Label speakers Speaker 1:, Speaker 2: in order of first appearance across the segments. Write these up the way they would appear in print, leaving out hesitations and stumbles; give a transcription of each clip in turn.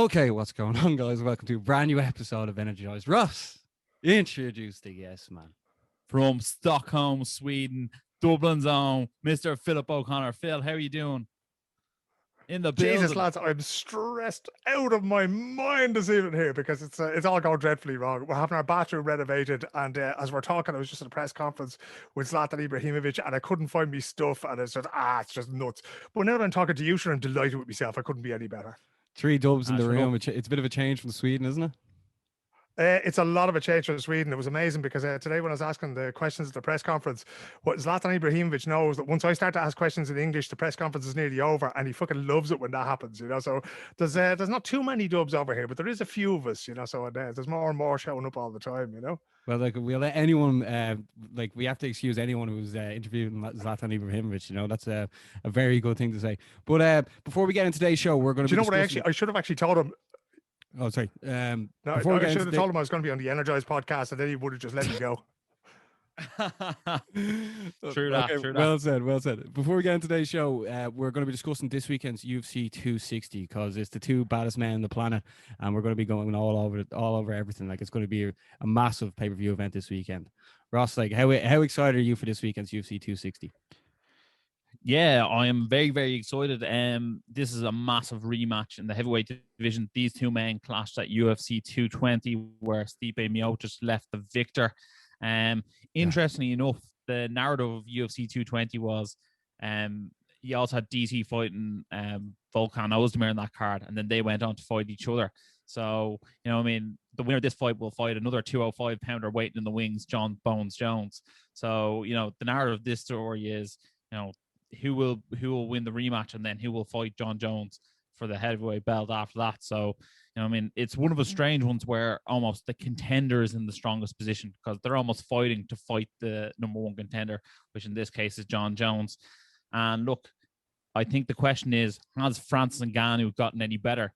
Speaker 1: Okay, what's going on, guys? Welcome to a brand new episode of Energized. Ross, introduce the yes man.
Speaker 2: From Stockholm, Sweden, Dublin's own, Mr. Philip O'Connor. Phil, how are you doing? In the building.
Speaker 3: Jesus, lads, I'm stressed out of my mind this evening here because it's all going dreadfully wrong. We're having our bathroom renovated, and as we're talking, I was just at a press conference with Zlatan Ibrahimovic, and I couldn't find me stuff, and it's just nuts. But now that I'm talking to you, sure, I'm delighted with myself. I couldn't be any better.
Speaker 1: 3 dubs in the room. It's a bit of a change from Sweden, isn't it?
Speaker 3: It's a lot of a change from Sweden. It was amazing because today when I was asking the questions at the press conference, what Zlatan Ibrahimovic knows that once I start to ask questions in English, the press conference is nearly over, and he fucking loves it when that happens, you know. So there's not too many dubs over here, but there is a few of us, you know. So there's more and more showing up all the time, you know.
Speaker 1: Well, like we'll let anyone, we have to excuse anyone who's interviewing Zlatan Ibrahimovic. You know, that's a very good thing to say. But before we get into today's show, we're going to.
Speaker 3: Do you know what I should have actually told him?
Speaker 1: Oh, sorry.
Speaker 3: No, I should have told him I was going to be on the Energized podcast, and then he would have just let me go.
Speaker 2: True that.
Speaker 1: Well said. Before we get into today's show, we're going to be discussing this weekend's UFC 260 because it's the two baddest men on the planet, and we're going to be going all over everything. Like, it's going to be a massive pay-per-view event this weekend. Ross, like, how excited are you for this weekend's UFC 260?
Speaker 2: Yeah, I am very, very excited. This is a massive rematch in the heavyweight division. These two men clashed at UFC 220, where Stipe Miocic left the victor. Interestingly enough, the narrative of UFC 220 was he also had DC fighting Volkan Ozdemir in that card, and then they went on to fight each other. So, you know, I mean, the winner of this fight will fight another 205-pounder waiting in the wings, John Bones Jones. So, you know, the narrative of this story is, you know, who will win the rematch, and then who will fight John Jones for the heavyweight belt after that. So, you know, I mean, it's one of the strange ones where almost the contender is in the strongest position because they're almost fighting to fight the number one contender, which in this case is John Jones. And look, I think the question is, has Francis Ngannou gotten any better?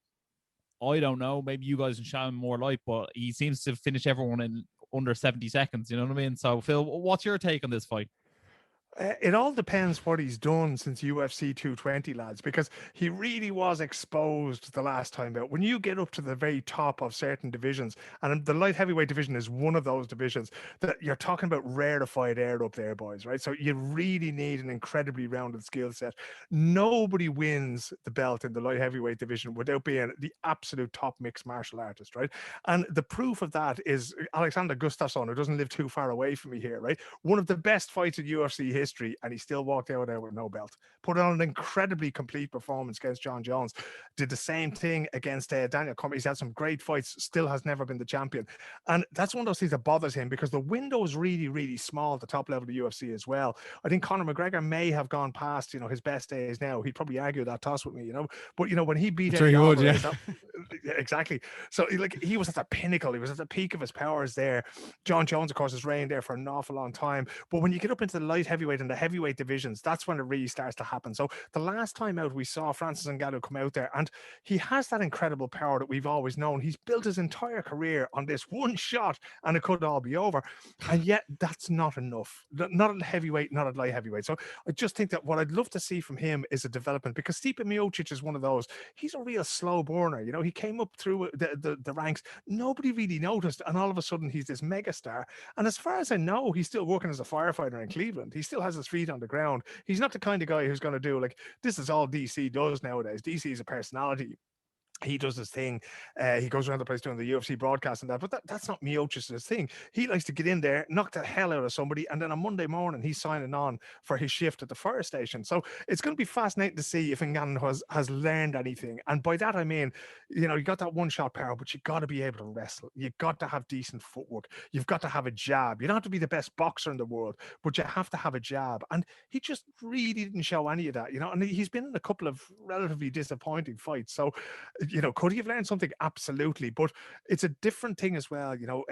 Speaker 2: I don't know. Maybe you guys can shine more light, but he seems to finish everyone in under 70 seconds. You know what I mean? So, Phil, what's your take on this fight?
Speaker 3: It all depends what he's done since UFC 220, lads, because he really was exposed the last time out. When you get up to the very top of certain divisions, and the light heavyweight division is one of those divisions, that you're talking about rarefied air up there, boys, right? So you really need an incredibly rounded skill set. Nobody wins the belt in the light heavyweight division without being the absolute top mixed martial artist, right? And the proof of that is Alexander Gustafsson, who doesn't live too far away from me here, right? One of the best fights in UFC history, and he still walked out there with no belt. Put on an incredibly complete performance against John Jones. Did the same thing against Daniel Cormier. He's had some great fights, still has never been the champion. And that's one of those things that bothers him because the window is really, really small at the top level of the UFC as well. I think Conor McGregor may have gone past, you know, his best days now. He'd probably argue that toss with me, you know. But, you know, when he beat
Speaker 1: Eddie Alvarez,
Speaker 3: exactly. So, like, he was at the pinnacle. He was at the peak of his powers there. John Jones, of course, has reigned there for an awful long time. But when you get up into the light heavyweight and the heavyweight divisions, that's when it really starts to happen. So the last time out, we saw Francis Ngannou come out there, and he has that incredible power that we've always known. He's built his entire career on this one shot, and it could all be over. And yet, that's not enough. Not at heavyweight, not at light heavyweight. So I just think that what I'd love to see from him is a development, because Stipe Miocic is one of those. He's a real slow burner. You know, he came up through the ranks. Nobody really noticed, and all of a sudden, he's this megastar. And as far as I know, he's still working as a firefighter in Cleveland. He still has his feet on the ground. He's not the kind of guy who's going to do, like, this is all DC does nowadays. DC is a personality. He does his thing. He goes around the place doing the UFC broadcast and that, but that's not Miocic's thing. He likes to get in there, knock the hell out of somebody, and then on Monday morning he's signing on for his shift at the fire station. So it's going to be fascinating to see if Ngannou has learned anything. And by that I mean, you know, you got that one shot power, but you got to be able to wrestle. You got to have decent footwork. You've got to have a jab. You don't have to be the best boxer in the world, but you have to have a jab. And he just really didn't show any of that, you know. And he's been in a couple of relatively disappointing fights. So, you know, could he have learned something? Absolutely. But it's a different thing as well. You know,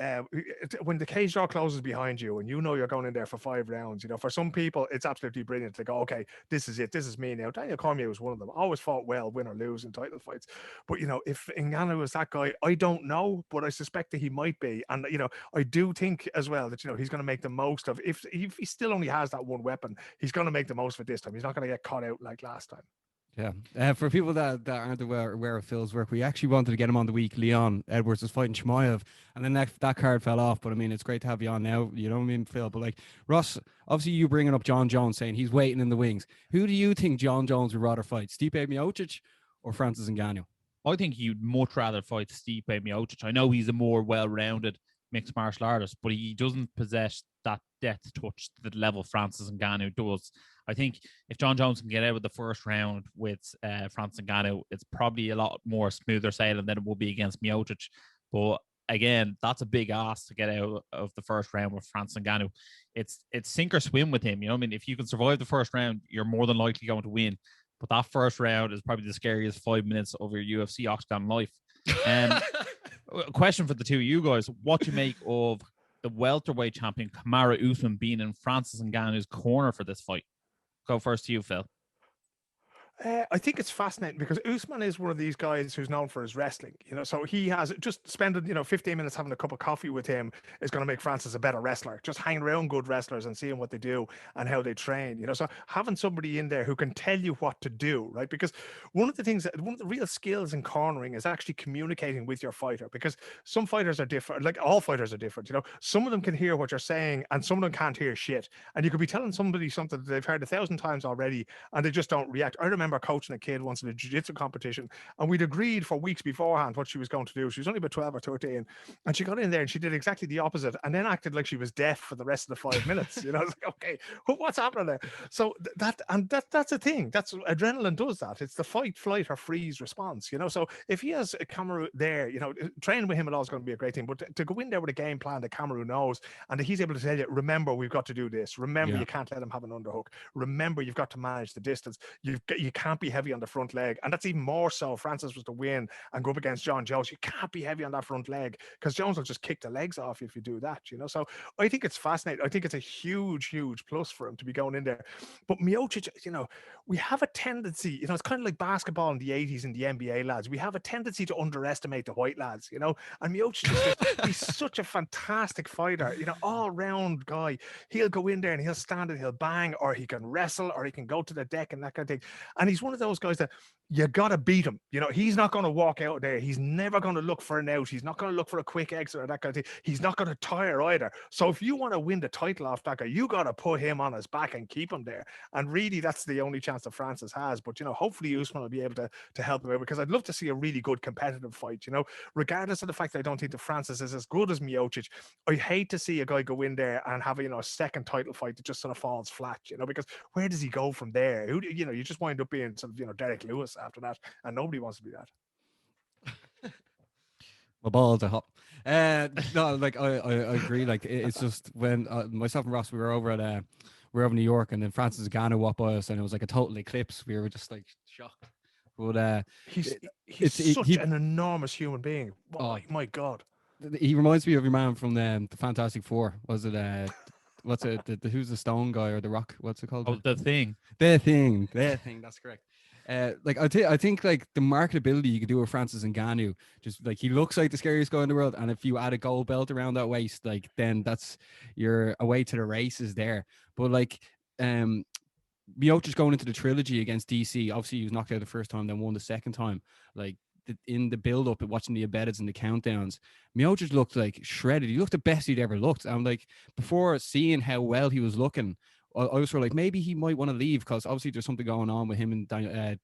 Speaker 3: when the cage door closes behind you and you know you're going in there for 5 rounds, you know, for some people, it's absolutely brilliant to go, okay, this is it. This is me now. Daniel Cormier was one of them. Always fought well, win or lose in title fights. But, you know, if Ngannou is that guy, I don't know, but I suspect that he might be. And, you know, I do think as well that, you know, he's going to make the most of, if he still only has that one weapon, he's going to make the most of it this time. He's not going to get caught out like last time.
Speaker 1: Yeah. For people that aren't aware of Phil's work, we actually wanted to get him on the week. Leon Edwards was fighting Shmoyev, and then that card fell off. But I mean, it's great to have you on now. You know what I mean, Phil? But like, Ross, obviously you bringing up John Jones, saying he's waiting in the wings. Who do you think John Jones would rather fight, Stipe Miocic or Francis Ngannou?
Speaker 2: I think you'd much rather fight Stipe Miocic. I know he's a more well-rounded mixed martial artist, but he doesn't possess that depth touch to the level Francis Ngannou does. I think if John Jones can get out of the first round with Francis Ngannou, it's probably a lot more smoother sailing than it will be against Miocic. But again, that's a big ask to get out of the first round with Francis Ngannou. It's sink or swim with him. You know what I mean? If you can survive the first round, you're more than likely going to win. But that first round is probably the scariest 5 minutes of your UFC octagon life. Question for the two of you guys: what do you make of the welterweight champion Kamaru Usman being in Francis Ngannou's corner for this fight? Go first to you, Phil.
Speaker 3: I think it's fascinating because Usman is one of these guys who's known for his wrestling, so he has just spending, 15 minutes having a cup of coffee with him is going to make Francis a better wrestler. Just hanging around good wrestlers and seeing what they do and how they train, so having somebody in there who can tell you what to do, right? Because one of the real skills in cornering is actually communicating with your fighter, because some fighters are different, like all fighters are different, some of them can hear what you're saying and some of them can't hear shit. And you could be telling somebody something that they've heard 1,000 times already and they just don't react. I remember coaching a kid once in a jiu-jitsu competition, and we'd agreed for weeks beforehand what she was going to do. She was only about 12 or 13, and she got in there and she did exactly the opposite and then acted like she was deaf for the rest of the 5 minutes. I was like, okay, what's happening there? So that's a thing. That's adrenaline does that. It's the fight, flight, or freeze response. So if he has a Kamaru there, training with him at all is going to be a great thing. But to go in there with a game plan that Kamaru knows and that he's able to tell you, remember, we've got to do this. Remember, you can't let him have an underhook. Remember, you've got to manage the distance. You can't be heavy on the front leg. And that's even more so. Francis was to win and go up against John Jones. You can't be heavy on that front leg because Jones will just kick the legs off you if you do that, So I think it's fascinating. I think it's a huge, huge plus for him to be going in there. But Miocic, we have a tendency, it's kind of like basketball in the 80s and the NBA lads. We have a tendency to underestimate the white lads, and Miocic he's such a fantastic fighter, all round guy. He'll go in there and he'll stand and he'll bang, or he can wrestle, or he can go to the deck and that kind of thing. And he's one of those guys that you got to beat him. He's not going to walk out there. He's never going to look for an out. He's not going to look for a quick exit or that kind of thing. He's not going to tire either. So if you want to win the title off that guy, you got to put him on his back and keep him there. And really, that's the only chance that Francis has. But, hopefully Usman will be able to help him out, because I'd love to see a really good competitive fight, regardless of the fact that I don't think that Francis is as good as Miocic. I hate to see a guy go in there and have, a second title fight that just sort of falls flat, because where does he go from there? You just wind up being sort of, Derek Lewis after that, and nobody wants to be that.
Speaker 1: My balls are hot. No, like I agree. Like it's just when myself and Ross, we were over in New York, and then Francis Ngannou walked by us, and it was like a total eclipse. We were just like shocked. But
Speaker 3: he's such an enormous human being. My God.
Speaker 1: He reminds me of your man from the Fantastic Four. Was it what's it? Who's the Stone guy or the Rock? What's it called?
Speaker 2: Oh, the Thing.
Speaker 1: The Thing. That's correct. Like I think like the marketability you could do with Francis Ngannou, just like he looks like the scariest guy in the world, and if you add a gold belt around that waist, like then that's you're away to the races there. But like Miocic going into the trilogy against DC, obviously he was knocked out the first time, then won the second time. Like in the build up, watching the embeddeds and the countdowns, Miocic looked like shredded. He looked the best he'd ever looked. And like before seeing how well he was looking, I was sort of like, maybe he might want to leave, because obviously there's something going on with him and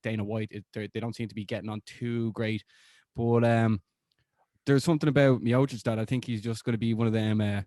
Speaker 1: Dana White. They don't seem to be getting on too great. But there's something about Miocic that I think he's just going to be one of them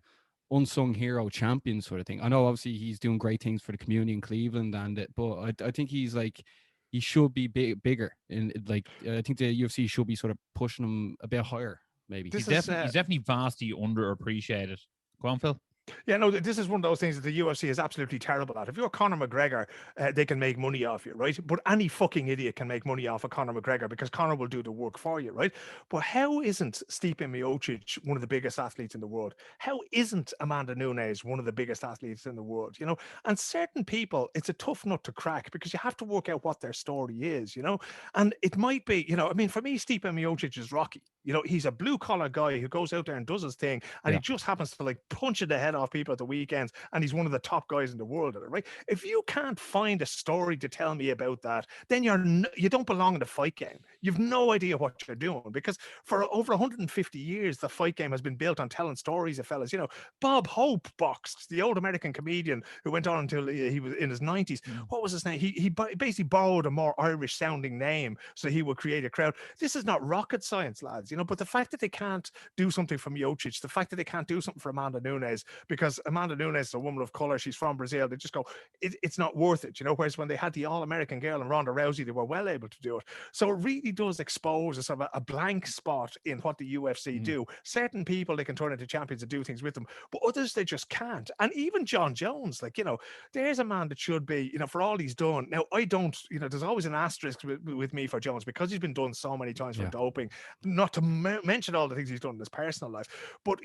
Speaker 1: unsung hero champions sort of thing. I know obviously he's doing great things for the community in Cleveland, but I think he's like, he should be bigger. And like, I think the UFC should be sort of pushing him a bit higher, maybe.
Speaker 2: He's definitely vastly underappreciated. Go on, Phil.
Speaker 3: Yeah, no, this is one of those things that the UFC is absolutely terrible at. If you're Conor McGregor, they can make money off you, right? But any fucking idiot can make money off of Conor McGregor, because Conor will do the work for you, right? But how isn't Stipe Miocic one of the biggest athletes in the world? How isn't Amanda Nunes one of the biggest athletes in the world? And certain people, it's a tough nut to crack, because you have to work out what their story is, And it might be, for me, Stipe Miocic is Rocky. He's a blue collar guy who goes out there and does his thing, and he just happens to like punch in the head head off people at the weekends, and he's one of the top guys in the world at it, right? If you can't find a story to tell me about that, then you don't belong in the fight game. You've no idea what you're doing, because for over 150 years, the fight game has been built on telling stories of fellas. Bob Hope boxed, the old American comedian who went on until he was in his 90s. What was his name? He basically borrowed a more Irish sounding name so he would create a crowd. This is not rocket science, lads, but the fact that they can't do something for Miocic, the fact that they can't do something for Amanda Nunes, because Amanda Nunes is a woman of color, she's from Brazil, they just go, it's not worth it, whereas when they had the all-American girl and Ronda Rousey, they were well able to do it. So it really does expose a sort of a blank spot in what the UFC do. Certain people, they can turn into champions and do things with them, but others, they just can't. And even John Jones, there's a man that should be, for all he's done. Now, I don't, there's always an asterisk with me for Jones, because he's been done so many times for doping, not to mention all the things he's done in his personal life. But,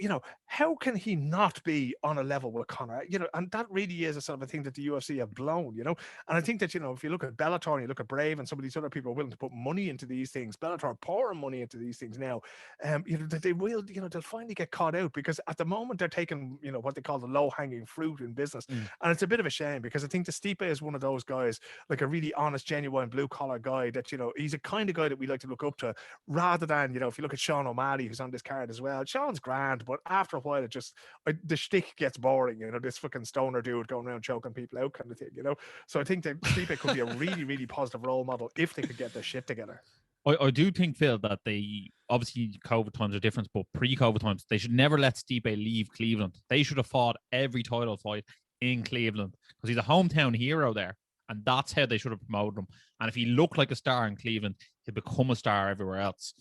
Speaker 3: how can he not be on a level with Conor? And that really is a sort of a thing that the UFC have blown, and I think that, if you look at Bellator and you look at Brave and some of these other people are willing to put money into these things, Bellator pouring money into these things now, that they will, they'll finally get caught out, because at the moment they're taking, what they call the low-hanging fruit in business. And it's a bit of a shame, because I think the Stipe is one of those guys, like a really honest, genuine blue-collar guy that, he's a kind of guy that we like to look up to, rather than, if you look at Sean O'Malley, who's on this card as well. Sean's grand, but after a while, the shtick gets boring, this fucking stoner dude going around choking people out kind of thing, So I think that Stipe could be a really, really positive role model if they could get their shit together.
Speaker 2: I do think, Phil, that they obviously COVID times are different, but pre-COVID times they should never let Stipe leave Cleveland. They should have fought every title fight in Cleveland, because he's a hometown hero there, and that's how they should have promoted him. And if he looked like a star in Cleveland, he'd become a star everywhere else.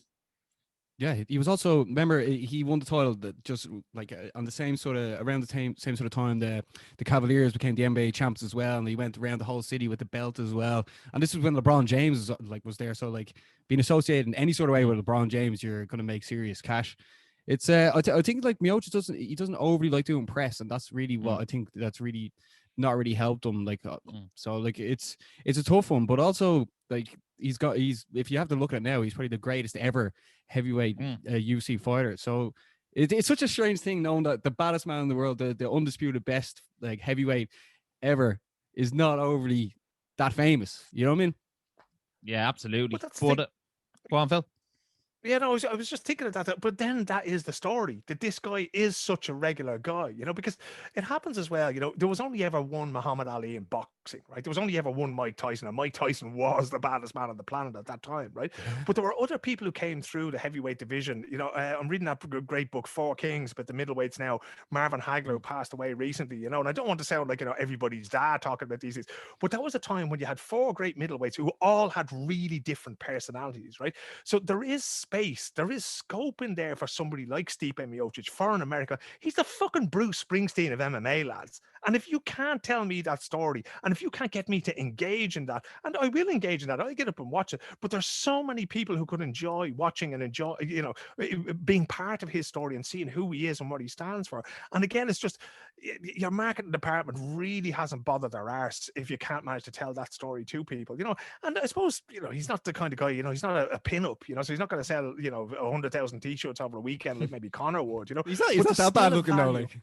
Speaker 1: Yeah, he was also, remember, he won the title that just like on the same sort of, around the same sort of time, the Cavaliers became the NBA champs as well, and he went around the whole city with the belt as well. And this was when LeBron James was there, so like being associated in any sort of way with LeBron James, you're going to make serious cash. It's I think like Miocic doesn't overly like doing press, and that's really what I think that's really not really helped him. Like so like it's a tough one, but also like he's if you have to look at it now, he's probably the greatest ever heavyweight UFC fighter. So it's such a strange thing knowing that the baddest man in the world, the undisputed best like heavyweight ever, is not overly that famous. You know what I mean?
Speaker 2: Yeah, absolutely.
Speaker 3: But
Speaker 2: go on, Phil.
Speaker 3: Yeah, no, I was just thinking of that, but then that is the story, that this guy is such a regular guy, because it happens as well, there was only ever one Muhammad Ali in boxing, right? There was only ever one Mike Tyson, and Mike Tyson was the baddest man on the planet at that time, right? But there were other people who came through the heavyweight division, I'm reading that great book, Four Kings, but the middleweights now, Marvin Hagler, who passed away recently, and I don't want to sound like, everybody's dad talking about these things, but that was a time when you had four great middleweights who all had really different personalities, right? So there is space, there is scope in there for somebody like Stipe Miocic for an America. He's the fucking Bruce Springsteen of MMA, lads. And if you can't tell me that story, and if you can't get me to engage in that, and I will engage in that, I'll get up and watch it, but there's so many people who could enjoy watching and enjoy, being part of his story and seeing who he is and what he stands for. And again, it's just, your marketing department really hasn't bothered their arse if you can't manage to tell that story to people, and I suppose, he's not the kind of guy, he's not a pin-up, so he's not going to sell, 100,000 t-shirts over a weekend like maybe Conor would,
Speaker 1: He's not that bad looking though, like.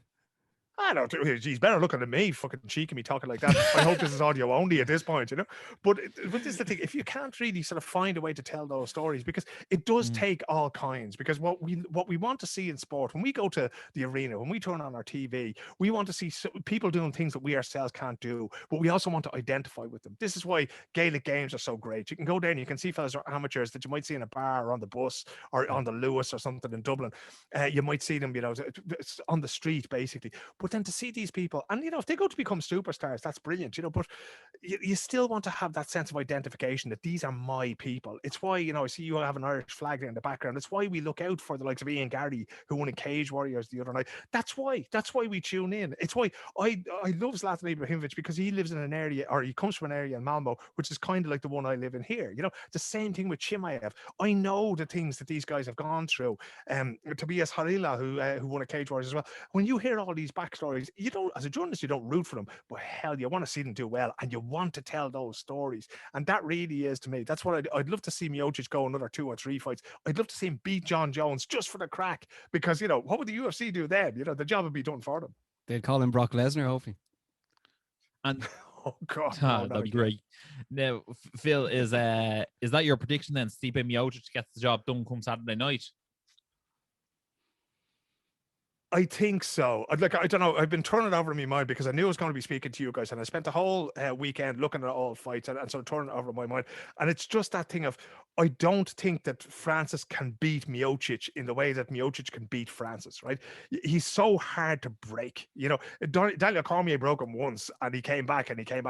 Speaker 3: I don't know. He's better looking than me, fucking cheeking me talking like that. I hope this is audio only at this point, But this is the thing. If you can't really sort of find a way to tell those stories, because it does take all kinds. Because what we want to see in sport, when we go to the arena, when we turn on our TV, we want to see people doing things that we ourselves can't do, but we also want to identify with them. This is why Gaelic games are so great. You can go there and you can see fellas or amateurs that you might see in a bar or on the bus or on the Lewis or something in Dublin. You might see them, on the street, basically. But then to see these people, and if they go to become superstars, that's brilliant, but you still want to have that sense of identification that these are my people. It's why, I see you have an Irish flag there in the background. It's why we look out for the likes of Ian Garry, who won in Cage Warriors the other night. That's why we tune in. It's why I love Zlatan Ibrahimovic, because he lives in an area, or he comes from an area in Malmo, which is kind of like the one I live in here. The same thing with Chimaev. I know the things that these guys have gone through. Tobias Harila, who won a Cage Warriors as well. When you hear all these backstories, you don't, as a journalist, you don't root for them, but hell, you want to see them do well, and you want to tell those stories. And that really is, to me, that's what I'd love to see Miocic go another 2 or 3 fights. I'd love to see him beat John Jones just for the crack, because what would the UFC do then? The job would be done for them.
Speaker 1: They'd call him Brock Lesnar, hopefully.
Speaker 2: And
Speaker 3: Oh God, no,
Speaker 2: that'd be great. Now, Phil, is that your prediction then? Stipe Miocic gets the job done come Saturday night.
Speaker 3: I think so. I don't know. I've been turning it over in my mind because I knew I was going to be speaking to you guys, and I spent the whole weekend looking at all fights and sort of turning it over in my mind. And it's just that thing of I don't think that Francis can beat Miocic in the way that Miocic can beat Francis. Right? He's so hard to break. You know, Daniel Cormier broke him once, and he came back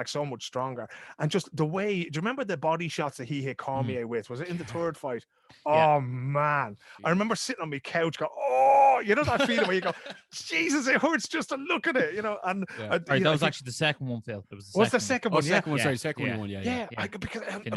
Speaker 3: so much stronger. And just the way, do you remember the body shots that he hit Cormier with? Was it in the third fight?
Speaker 2: Yeah.
Speaker 3: Oh man, I remember sitting on my couch going, oh, you know that feeling where you go, Jesus, it hurts just to look at it, you know. And
Speaker 2: that was actually the second one, Phil. It was
Speaker 3: the second one.
Speaker 1: Second one. Sorry, second one.
Speaker 3: Yeah.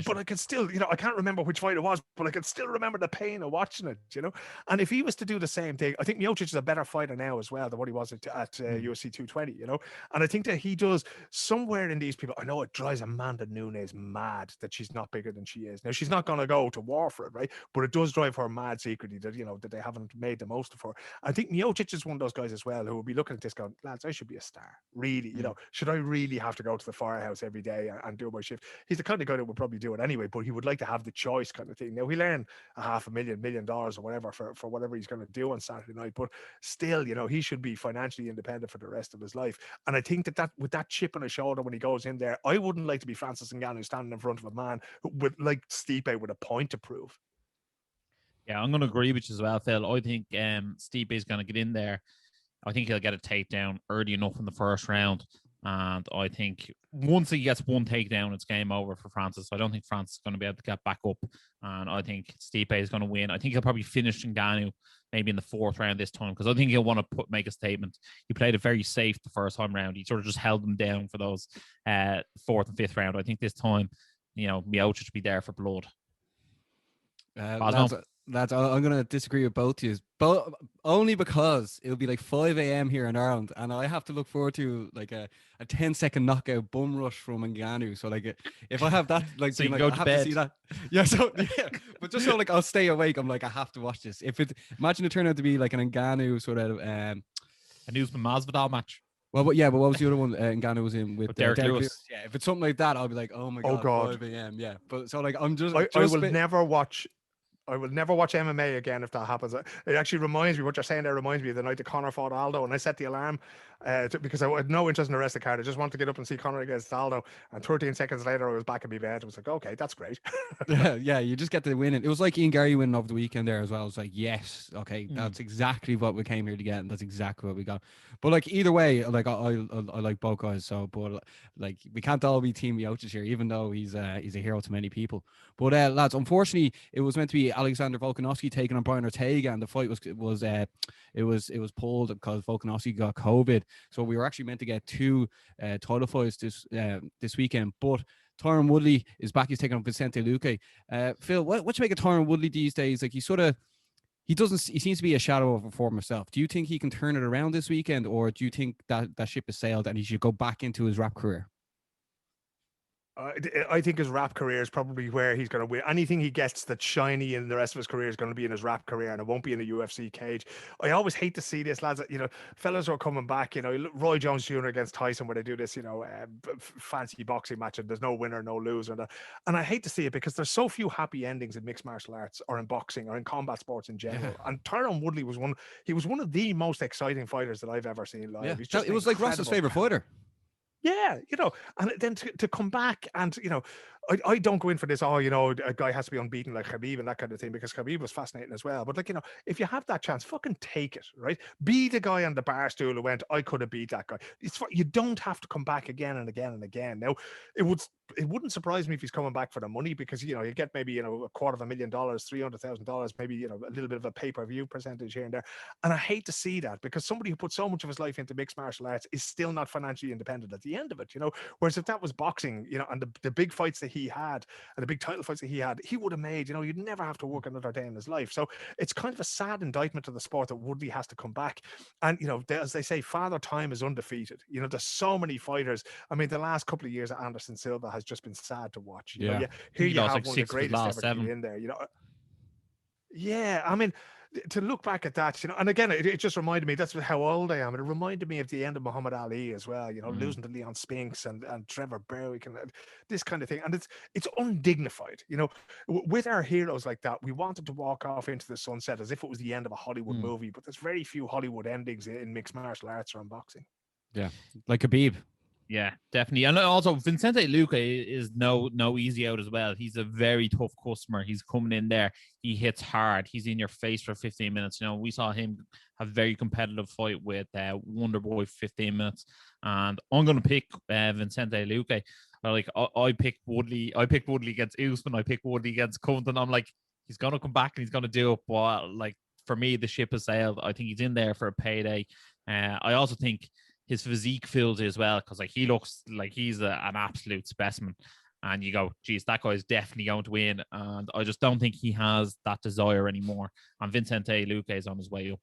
Speaker 3: But I can still, you know, I can't remember which fight it was, but I can still remember the pain of watching it, you know. And if he was to do the same thing, I think Miocic is a better fighter now as well than what he was at UFC 220, you know. And I think that he does somewhere in these people. I know it drives Amanda Nunes mad that she's not bigger than she is. Now she's not going to go to war for it, right? But it does drive her mad secretly that, you know, that they haven't made the most of her. I think Miocic is one of those guys as well who will be looking at this going, lads, I should be a star. Really, you know, should I really have to go to the firehouse every day and do my shift? He's the kind of guy that would probably do it anyway, but he would like to have the choice kind of thing. Now he'll earn $500,000, $1 million or whatever for whatever he's going to do on Saturday night, but still, you know, he should be financially independent for the rest of his life. And I think that with that chip on his shoulder when he goes in there, I wouldn't like to be Francis Ngannou standing in front of a man with like Stipe with a point to prove.
Speaker 2: Yeah, I'm going to agree with you as well, Phil. I think Stipe is going to get in there. I think he'll get a takedown early enough in the first round. And I think once he gets one takedown, it's game over for Francis. I don't think Francis is going to be able to get back up. And I think Stipe is going to win. I think he'll probably finish Ngannou maybe in the fourth round this time because I think he'll want to make a statement. He played it very safe the first time round. He sort of just held them down for those fourth and fifth round. I think this time, you know, Miocic will be there for blood.
Speaker 1: Lads, I'm going to disagree with both of you, but only because it'll be like 5 a.m. here in Ireland, and I have to look forward to like a 10-second knockout bum rush from Ngannou. So like, if I have that, like,
Speaker 2: so you
Speaker 1: like,
Speaker 2: go
Speaker 1: I
Speaker 2: to
Speaker 1: have
Speaker 2: bed.
Speaker 1: to see that. Yeah, so yeah, but just so like I'll stay awake. I'm like, I have to watch this. If it imagine it turned out to be like an Ngannou sort of
Speaker 2: a Usman Masvidal match.
Speaker 1: Well, but what was the other one Ngannou was in with
Speaker 2: Derek Lewis?
Speaker 1: Yeah, if it's something like that, I'll be like, oh my God. 5 a.m. Yeah, but so like I'm just
Speaker 3: I will never watch MMA again if that happens. It actually reminds me, what you're saying there reminds me of the night that Conor fought Aldo, and I set the alarm because I had no interest in the rest of the card. I just wanted to get up and see Conor against Aldo, and 13 seconds later I was back in my bed. I was like, okay, that's great.
Speaker 1: yeah, you just get to win it. It was like Ian Gary winning over the weekend there as well. I was like, yes, okay, that's exactly what we came here to get, and that's exactly what we got. But like either way, like I like both guys. So, but like we can't all be Team Miocic here, even though he's a hero to many people. But lads, unfortunately, it was meant to be Alexander Volkanovski taking on Brian Ortega, and the fight was pulled because Volkanovski got COVID. So we were actually meant to get two title fights this weekend, but Tyron Woodley is back. He's taking on Vicente Luque. Phil, what you make of Tyron Woodley these days? Like he seems to be a shadow of a former self. Do you think he can turn it around this weekend, or do you think that ship has sailed and he should go back into his rap career?
Speaker 3: I think his rap career is probably where he's going to win. Anything he gets that's shiny in the rest of his career is going to be in his rap career, and it won't be in a UFC cage. I always hate to see this, lads. You know, fellas are coming back. You know, Roy Jones Jr. against Tyson, where they do this, you know, fancy boxing match, and there's no winner, no loser. And I hate to see it because there's so few happy endings in mixed martial arts, or in boxing, or in combat sports in general. Yeah. And Tyron Woodley was one of the most exciting fighters that I've ever seen live.
Speaker 1: Yeah. It was like Ross's favorite fighter.
Speaker 3: Yeah, you know, and then to come back and, you know, I don't go in for this, oh, you know, a guy has to be unbeaten like Khabib and that kind of thing, because Khabib was fascinating as well. But like, you know, if you have that chance, fucking take it, right? Be the guy on the bar stool who went, I could have beat that guy. You don't have to come back again and again and again. Now, it wouldn't surprise me if he's coming back for the money, because, you know, you get maybe, you know, $250,000, $300,000, maybe, you know, a little bit of a pay-per-view percentage here and there. And I hate to see that, because somebody who put so much of his life into mixed martial arts is still not financially independent at the end of it, you know. Whereas if that was boxing, you know, and the big fights that he had and the big title fights that he had, he would have made, you know, you'd never have to work another day in his life. So it's kind of a sad indictment to the sport that Woodley has to come back. And, you know, as they say, Father Time is undefeated. You know, there's so many fighters. I mean, the last couple of years, Anderson Silva has just been sad to watch. You know, here you have like one of the greatest ever in there, you know. Yeah, I mean, to look back at that, and again, it just reminded me, that's how old I am. It reminded me of the end of Muhammad Ali as well, losing to Leon Spinks and Trevor Berwick and this kind of thing. And it's undignified, with our heroes like that. We want them to walk off into the sunset as if it was the end of a Hollywood movie, but there's very few Hollywood endings in mixed martial arts or in boxing.
Speaker 1: Yeah, like Khabib.
Speaker 2: Yeah, definitely. And also Vicente Luque is no easy out as well. He's a very tough customer. He's coming in there. He hits hard. He's in your face for 15 minutes. We saw him have a very competitive fight with Wonder Boy for 15 minutes. And I'm going to pick Vicente Luque. I picked Woodley. I picked Woodley against Usman. I picked Woodley against Covington. I'm like, he's going to come back and he's going to do it. But for me, the ship has sailed. I think he's in there for a payday. I also think his physique fills it as well, because he looks like he's an absolute specimen, and you go, geez, that guy's definitely going to win. And I just don't think he has that desire anymore. And Vicente Luque is on his way up.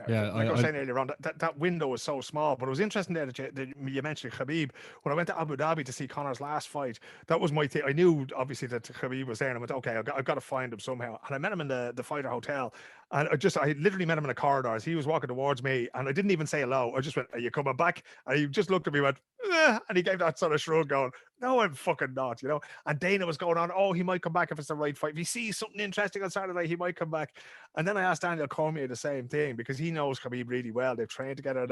Speaker 3: Yeah, like I was saying earlier on, that window was so small. But it was interesting there that you mentioned Khabib. When I went to Abu Dhabi to see Conor's last fight, that was my thing. I knew obviously that Khabib was there, and I went, okay, I've got to find him somehow. And I met him in the fighter hotel, and I literally met him in a corridor as he was walking towards me, and I didn't even say hello. I just went, "Are you coming back?" And he just looked at me and went, and he gave that sort of shrug, going, "No, I'm fucking not," And Dana was going on, "Oh, he might come back if it's the right fight. If he sees something interesting on Saturday, he might come back." And then I asked Daniel Cormier the same thing, because he knows Khabib really well. They've trained together,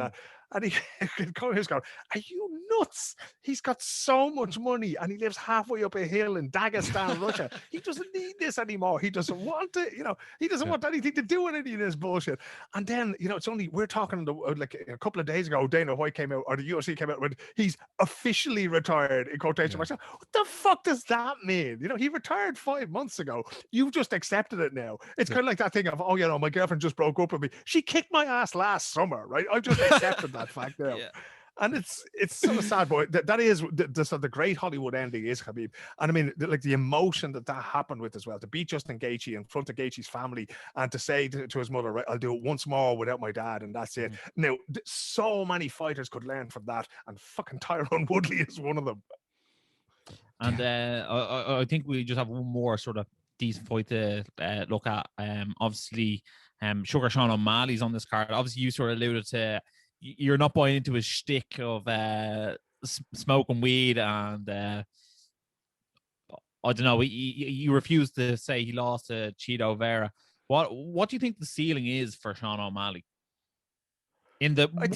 Speaker 3: and he Cormier's going, "Are you nuts? He's got so much money, and he lives halfway up a hill in Dagestan, Russia. He doesn't need this anymore. He doesn't want it. He doesn't want anything to do with any of this bullshit." And then, it's only, we're talking like a couple of days ago, Dana White came out, or the UFC came out with, he's officially retired, in quotation marks. What the fuck does that mean? He retired 5 months ago. You've just accepted it now. It's kind of like that thing of, oh, my girlfriend just broke up with me. She kicked my ass last summer, right? I've just accepted that fact now. And it's sort of sad, but that is the great Hollywood ending is Khabib. And I mean, the emotion that happened with as well, to beat Justin Gaethje in front of Gaethje's family, and to say to his mother, right, I'll do it once more without my dad, and that's it. Now, so many fighters could learn from that, and fucking Tyrone Woodley is one of them.
Speaker 2: And I think we just have one more sort of decent fight to look at. Obviously, Sugar Sean O'Malley's on this card. Obviously, you sort of alluded to, you're not buying into his shtick of smoking weed, and I don't know. You refused to say he lost to Cheeto Vera. What do you think the ceiling is for Sean O'Malley in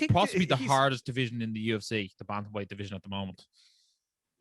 Speaker 2: possibly the hardest division in the UFC, the bantamweight division at the moment?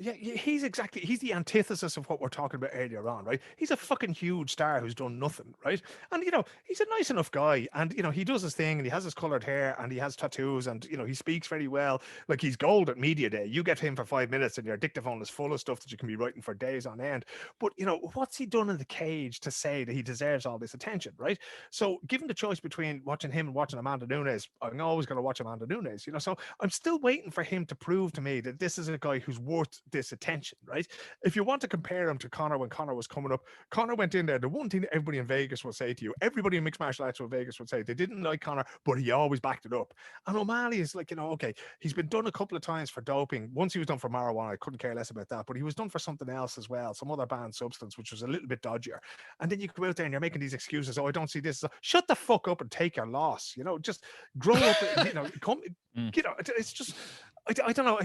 Speaker 3: Yeah, he's the antithesis of what we're talking about earlier on, right? He's a fucking huge star who's done nothing, right? And, he's a nice enough guy, and, he does his thing, and he has his colored hair, and he has tattoos, and, he speaks very well. Like, he's gold at media day. You get him for 5 minutes, and your dictaphone is full of stuff that you can be writing for days on end. But, what's he done in the cage to say that he deserves all this attention, right? So, given the choice between watching him and watching Amanda Nunes, I'm always going to watch Amanda Nunes, So, I'm still waiting for him to prove to me that this is a guy who's worth this attention, right? If you want to compare him to Conor when Conor was coming up, Conor went in there. The one thing that everybody in Vegas will say to you, everybody in mixed martial arts in Vegas would say, they didn't like Conor, but he always backed it up. And O'Malley is like, okay, he's been done a couple of times for doping. Once he was done for marijuana, I couldn't care less about that, but he was done for something else as well, some other banned substance, which was a little bit dodgier. And then you come out there and you're making these excuses. Oh, I don't see this. Shut the fuck up and take your loss. Just grow up. Come. It's just. I don't know.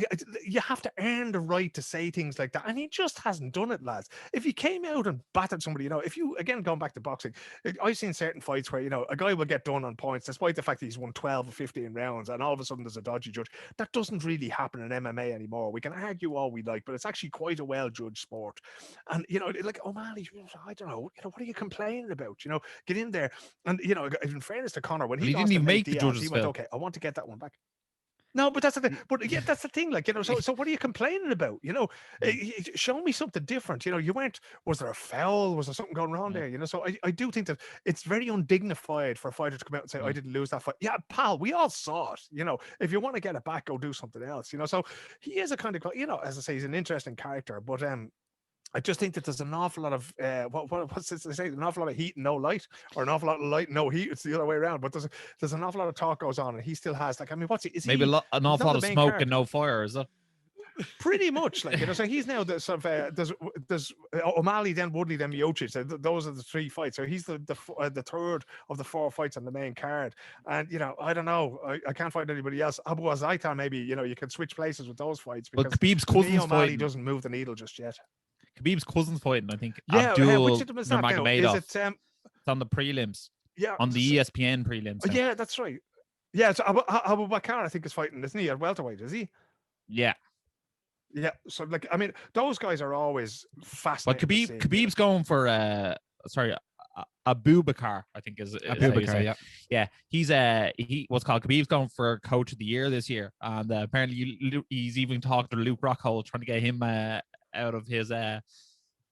Speaker 3: You have to earn the right to say things like that, and he just hasn't done it, lads. If he came out and battered somebody, if you, again, going back to boxing, I've seen certain fights where a guy will get done on points despite the fact that he's won 12 or 15 rounds, and all of a sudden there's a dodgy judge. That doesn't really happen in MMA anymore. We can argue all we like, but it's actually quite a well-judged sport. And like O'Malley, I don't know. What are you complaining about? Get in there, and in fairness to Conor, when he
Speaker 2: didn't even make the judges,
Speaker 3: he went, okay, I want to get that one back. No, but that's the thing. But yeah, that's the thing. Like, so what are you complaining about? Show me something different. Was there a foul? Was there something going wrong there? So I do think that it's very undignified for a fighter to come out and say, I didn't lose that fight. Yeah, pal, we all saw it. If you want to get it back, go do something else. So he is a kind of, as I say, he's an interesting character, but I just think that there's an awful lot of what's this they say? An awful lot of heat and no light, or an awful lot of light and no heat. It's the other way around. But there's an awful lot of talk goes on, and he still has, like, I mean, what's he? Is
Speaker 2: maybe
Speaker 3: he,
Speaker 2: an awful lot of smoke and no fire? Is it?
Speaker 3: Pretty much, like, you know, so he's now the sort of there's O'Malley, then Woodley, then Miocic. So those are the 3 fights. So he's the third of the 4 fights on the main card. And you know, I don't know, I can't find anybody else. Otherwise, I thought maybe, you know, you can switch places with those fights,
Speaker 2: But
Speaker 3: because
Speaker 2: Khabib's
Speaker 3: to me,
Speaker 2: cousin's
Speaker 3: O'Malley
Speaker 2: fighting.
Speaker 3: doesn't move the needle just yet.
Speaker 2: Khabib's cousin's fighting, I think.
Speaker 3: Yeah,
Speaker 2: Abdul
Speaker 3: which of them is that now?
Speaker 2: Nurmagomedov.
Speaker 3: Is it
Speaker 2: It's on the prelims.
Speaker 3: yeah,
Speaker 2: On the ESPN prelims. Now.
Speaker 3: yeah, that's right. Yeah, so Abu Bakr, I think, is fighting, isn't he, at welterweight? Is he?
Speaker 2: Yeah.
Speaker 3: Yeah. So, like, I mean, those guys are always fascinating.
Speaker 2: But Khabib's going for Abu Bakr, I think is
Speaker 1: Abu Bakr, yeah.
Speaker 2: Yeah, he's what's called Khabib's going for Coach of the Year this year, and apparently he's even talked to Luke Rockhold trying to get him out of his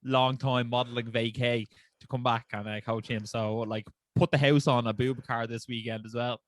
Speaker 2: long time modeling vacay to come back and coach him. So, like, put the house on Abu Bakr this weekend as well.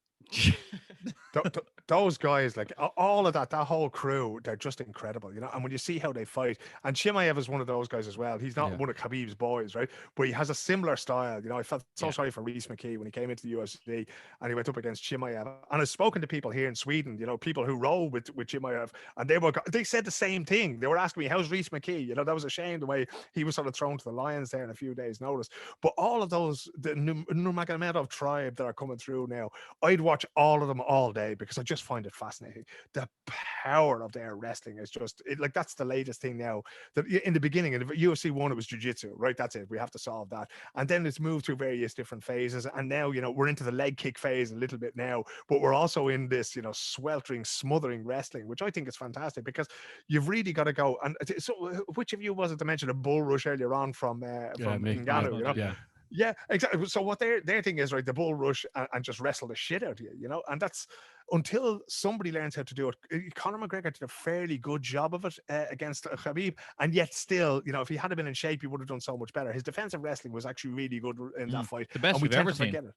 Speaker 3: Those guys, like, all of that whole crew, they're just incredible, you know. And when you see how they fight, and Chimaev is one of those guys as well. He's not one of Khabib's boys, right? But he has a similar style. You know, I felt so sorry for Rhys McKee when he came into the UFC and he went up against Chimaev. And I've spoken to people here in Sweden, you know, people who roll with Chimaev, and they said the same thing. They were asking me, how's Rhys McKee? You know, that was a shame the way he was sort of thrown to the lions there in a few days' notice. But all of those, the Nurmagomedov tribe that are coming through now, I'd watch all of them all day because I just find it fascinating. The power of their wrestling is just like, that's the latest thing now. That in the beginning, in UFC 1, it was jiu-jitsu, right? That's it. We have to solve that. And then it's moved through various different phases. And now, you know, we're into the leg kick phase a little bit now, but we're also in this, you know, sweltering, smothering wrestling, which I think is fantastic because you've really got to go. And so, which of you was it to mention a bull rush earlier on from Ngannou, you know?
Speaker 1: Yeah.
Speaker 3: Yeah, exactly. So what their thing is, right, the bull rush and just wrestle the shit out of you, you know, and that's until somebody learns how to do it. Conor McGregor did a fairly good job of it against Khabib, and yet still, you know, if he had been in shape, he would have done so much better. His defensive wrestling was actually really good in that fight.
Speaker 2: The best
Speaker 3: and we
Speaker 2: we've ever seen.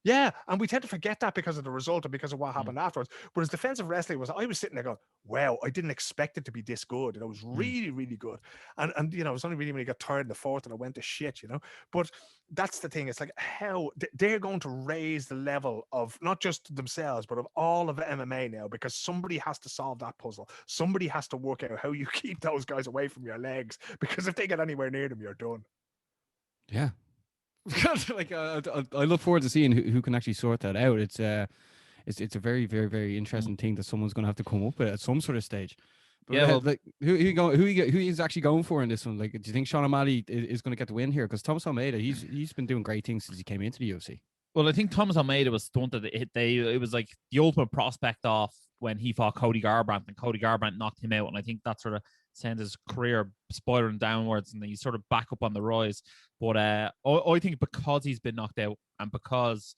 Speaker 3: Yeah, and we tend to forget that because of the result and because of what happened afterwards. But his defensive wrestling was, I was sitting there going, wow, I didn't expect it to be this good. And it was really, really good. And you know, it was only really when he got tired in the fourth and it went to shit, you know. But that's the thing. It's like how they're going to raise the level of not just themselves, but of all of MMA now, because somebody has to solve that puzzle. Somebody has to work out how you keep those guys away from your legs, because if they get anywhere near them, you're done.
Speaker 1: Yeah. Like I look forward to seeing who can actually sort that out. It's a very, very, very interesting thing that someone's going to have to come up with at some sort of stage. But
Speaker 2: Yeah, well,
Speaker 1: like who is actually going for in this one? Like, do you think Sean O'Malley is going to get the win here? Because Thomas Almeida, he's been doing great things since he came into the UFC.
Speaker 2: Well, I think Thomas Almeida was stunted. It was like the ultimate prospect off when he fought Cody Garbrandt, and Cody Garbrandt knocked him out. And I think that sort of sent his career spiraling downwards, and he's sort of back up on the rise. But I think because he's been knocked out and because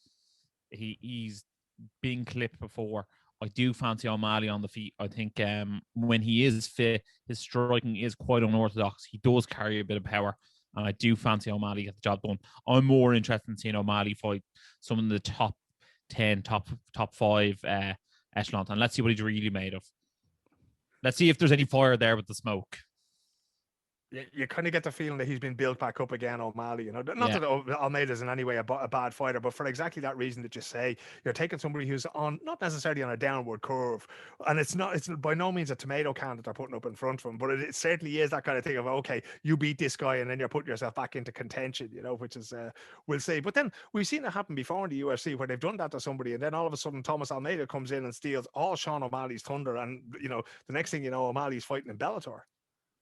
Speaker 2: he's been clipped before, I do fancy O'Malley on the feet. I think when he is fit, his striking is quite unorthodox. He does carry a bit of power, and I do fancy O'Malley get the job done. I'm more interested in seeing O'Malley fight some of the top 10, top 5 echelons, and let's see what he's really made of. Let's see if there's any fire there with the smoke.
Speaker 3: You kind of get the feeling that he's been built back up again, O'Malley. You know, not that Almeida's in any way a bad fighter, but for exactly that reason that you say, you're taking somebody who's on not necessarily on a downward curve, and it's by no means a tomato can that they're putting up in front of him, but it certainly is that kind of thing of, okay, you beat this guy and then you're putting yourself back into contention, you know, which is we'll see. But then we've seen it happen before in the UFC where they've done that to somebody, and then all of a sudden Thomas Almeida comes in and steals all Sean O'Malley's thunder, and you know, the next thing you know, O'Malley's fighting in Bellator.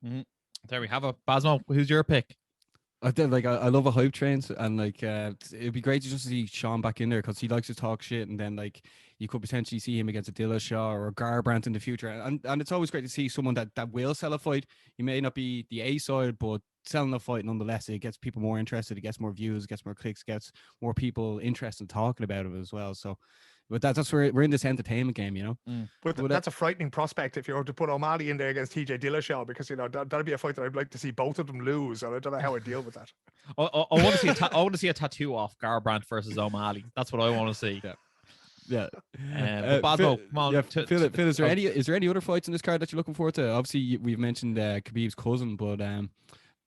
Speaker 2: Mm-hmm. There we have it. Basmo, who's your pick?
Speaker 1: I love a hype trains, and like it'd be great to just see Sean back in there because he likes to talk shit, and then like you could potentially see him against a Dillashaw or a Garbrandt in the future, and it's always great to see someone that will sell a fight. He may not be the A side, but selling a fight nonetheless, it gets people more interested, it gets more views, it gets more clicks, gets more people interested in talking about it as well. So. But that's where we're in this entertainment game, you know.
Speaker 3: But that's a frightening prospect if you were to put O'Malley in there against TJ Dillashaw, because you know that'd be a fight that I'd like to see both of them lose, and I don't know how I deal with that.
Speaker 2: I want to see I want to see a tattoo off Garbrandt versus O'Malley. That's what I want to see.
Speaker 1: Yeah.
Speaker 2: Basmo, come on.
Speaker 1: Phil, is there any other fights in this card that you're looking forward to? Obviously, we've mentioned Khabib's cousin, but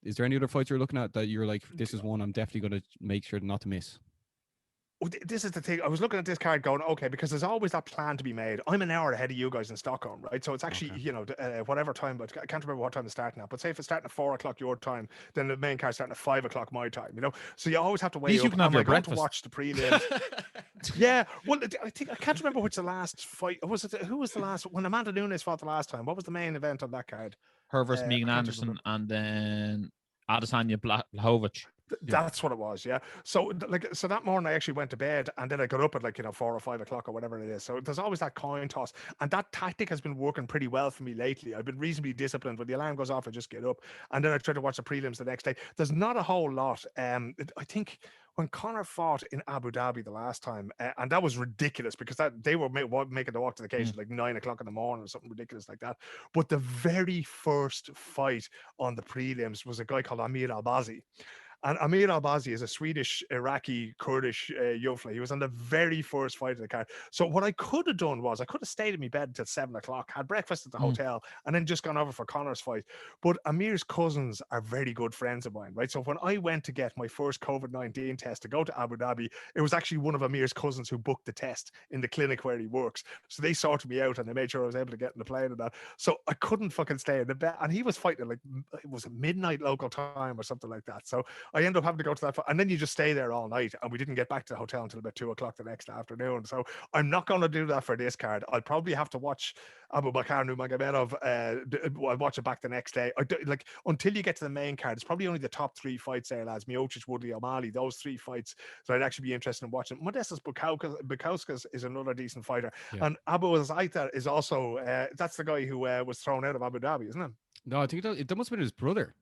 Speaker 1: is there any other fights you're looking at that you're like, this is one I'm definitely going to make sure not to miss?
Speaker 3: This is the thing. I was looking at this card going, okay, because there's always that plan to be made. I'm an hour ahead of you guys in Stockholm, right? So it's actually,
Speaker 1: Okay.
Speaker 3: you know, whatever time, but I can't remember what time it's starting at. But say if it's starting at 4 o'clock your time, then the main card's starting at 5 o'clock my time, you know? So you always have to
Speaker 2: At
Speaker 3: weigh
Speaker 2: least you
Speaker 3: up.
Speaker 2: can have
Speaker 3: Am
Speaker 2: your
Speaker 3: I going to
Speaker 2: breakfast.
Speaker 3: watch the prelims? Yeah. Well, I think I can't remember which the last fight was. Who was the last when Amanda Nunes fought the last time? What was the main event on that card?
Speaker 2: Her versus
Speaker 3: I
Speaker 2: Megan
Speaker 3: can't even
Speaker 2: Anderson,
Speaker 3: remember.
Speaker 2: and then Adesanya Blahovic.
Speaker 1: Yeah.
Speaker 3: That's what it was, yeah. So so that morning I actually went to bed, and then I got up at 4 or 5 o'clock or whatever it is. So there's always that coin toss, and that tactic has been working pretty well for me lately. I've been reasonably disciplined. When the alarm goes off, I just get up, and then I try to watch the prelims the next day. There's not a whole lot. I think when Conor fought in Abu Dhabi the last time, and that was ridiculous because they were making the walk to the cage at like 9 o'clock in the morning or something ridiculous like that. But the very first fight on the prelims was a guy called Amir Albazi. And Amir Albazi is a Swedish, Iraqi, Kurdish young fella. He was on the very first fight of the card. So what I could have done was I could have stayed in my bed till 7 o'clock, had breakfast at the hotel, and then just gone over for Connor's fight. But Amir's cousins are very good friends of mine, right? So when I went to get my first COVID-19 test to go to Abu Dhabi, it was actually one of Amir's cousins who booked the test in the clinic where he works. So they sorted me out and they made sure I was able to get in the plane and that. So I couldn't fucking stay in the bed. And he was fighting like, it was midnight local time or something like that. So I ended up having to go to that, and then you just stay there all night, and we didn't get back to the hotel until about 2 o'clock the next afternoon. So I'm not going to do that for this card. I'll probably have to watch Abu Bakr Nurmagomedov. I'll watch it back the next day. Until you get to the main card, it's probably only the top 3 fights there, lads. Miocic, Woodley, O'Malley, those 3 fights that I'd actually be interested in watching. Modestas Bukauskas is another decent fighter, and Abu Zaita is also that's the guy who was thrown out of Abu Dhabi, isn't it?
Speaker 1: No, I think that must have been his brother.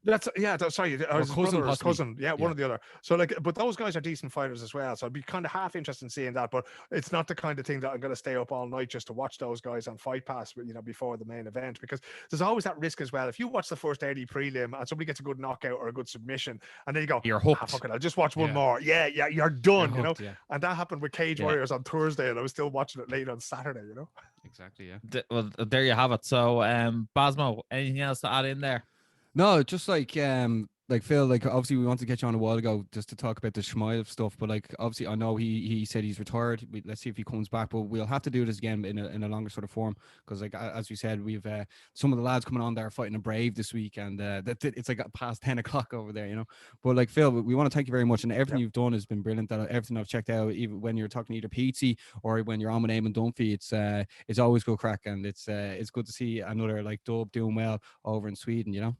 Speaker 3: Sorry,
Speaker 1: Or
Speaker 3: his
Speaker 1: cousin,
Speaker 3: brother or his
Speaker 1: possibly.
Speaker 3: cousin. Yeah, one or the other. So but those guys are decent fighters as well. So I'd be kind of half interested in seeing that, but it's not the kind of thing that I'm going to stay up all night just to watch those guys on Fight Pass, before the main event, because there's always that risk as well. If you watch the first early prelim and somebody gets a good knockout or a good submission, and then you go,
Speaker 2: You're hooked.
Speaker 3: Fuck it, I'll just watch one
Speaker 1: Yeah.
Speaker 3: more. Yeah, you're done.
Speaker 1: You're hooked, yeah.
Speaker 3: And that happened with Cage Warriors on Thursday, and I was still watching it late on Saturday.
Speaker 1: Exactly, yeah.
Speaker 2: Well, there you have it. So, Basmo, anything else to add in there?
Speaker 1: No, just like Phil, obviously we wanted to get you on a while ago just to talk about the Shmaev stuff, but obviously I know he said he's retired. Let's see if he comes back, but we'll have to do this again in a longer sort of form, because as we said, we've some of the lads coming on there fighting a Brave this week, and it's like past 10 o'clock over there, But Phil, we want to thank you very much, and everything you've done has been brilliant. That everything I've checked out, even when you're talking to either Pizzi or when you're on with Eamon Dunphy, it's always good crack, and it's good to see another dub doing well over in Sweden,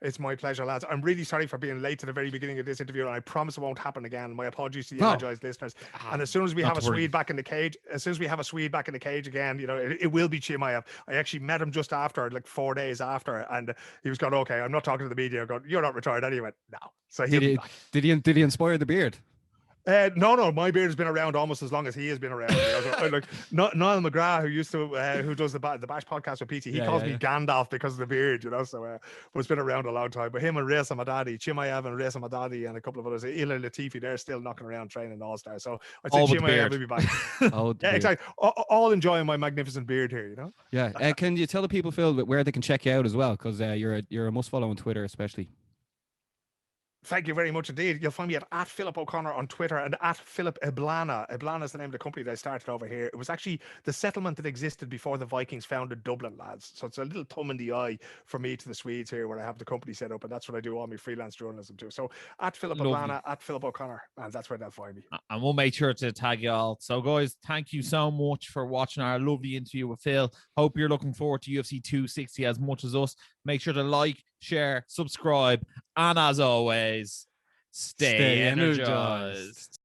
Speaker 3: It's my pleasure, lads. I'm really sorry for being late to the very beginning of this interview, and I promise it won't happen again. My apologies to the Energized listeners. And as soon as we have a Swede back in the cage, again, it will be Chimaev. I actually met him just after, 4 days after, and he was going, okay, I'm not talking to the media. I'm going, you're not retired anyway. No. So
Speaker 1: did he inspire the beard?
Speaker 3: No, my beard has been around almost as long as he has been around. Niall McGrath, who does the Bash podcast with PT, he calls me Gandalf because of the beard, so but it's been around a long time. But him and Reza Madadi, Chimaev and Reza Madadi, and a couple of others, Ila Latifi, they're still knocking around training All Star. So I'd say Chimaev will be back. Exactly. All enjoying my magnificent beard here,
Speaker 1: Yeah. Can you tell the people, Phil, where they can check you out as well? Because you're a must follow on Twitter, especially.
Speaker 3: Thank you very much indeed. You'll find me at Philip O'Connor on Twitter and at Philip Eblana. Eblana is the name of the company that I started over here. It was actually the settlement that existed before the Vikings founded Dublin, lads. So it's a little thumb in the eye for me to the Swedes here, where I have the company set up, and that's what I do all my freelance journalism too. So at Philip Eblana, at Philip O'Connor, and that's where they'll find me.
Speaker 2: And we'll make sure to tag you all. So guys, thank you so much for watching our lovely interview with Phil. Hope you're looking forward to UFC 260 as much as us. Make sure to like, share, subscribe, and as always, stay energized.